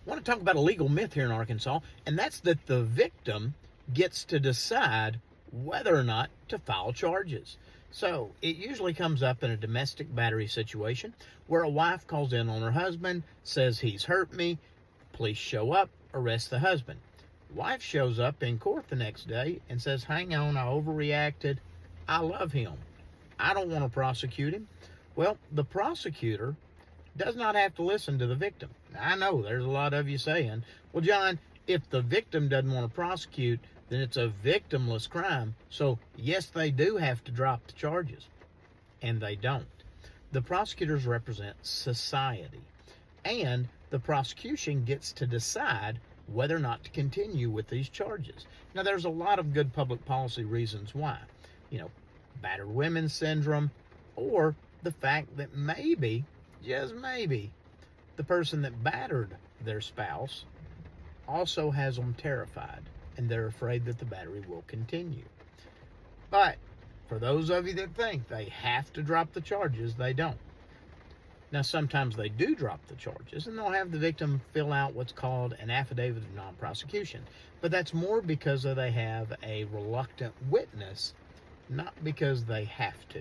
I want to talk about a legal myth here in Arkansas, and that's that the victim gets to decide whether or not to file charges. So it usually comes up in a domestic battery situation where a wife calls in on her husband, says he's hurt me, police show up, arrest the husband. Wife shows up in court the next day and says, hang on, I overreacted. I love him. I don't want to prosecute him. Well, the prosecutor does not have to listen to the victim. I know there's a lot of you saying, well, John, if the victim doesn't want to prosecute, then it's a victimless crime. So, yes, they do have to drop the charges. And they don't. The prosecutors represent society. And the prosecution gets to decide whether or not to continue with these charges. Now, there's a lot of good public policy reasons why. Battered women syndrome, or the fact that maybe, just maybe, the person that battered their spouse also has them terrified, and they're afraid that the battery will continue. But for those of you that think they have to drop the charges, they don't. Now, sometimes they do drop the charges, and they'll have the victim fill out what's called an affidavit of non-prosecution. But that's more because they have a reluctant witness, not because they have to.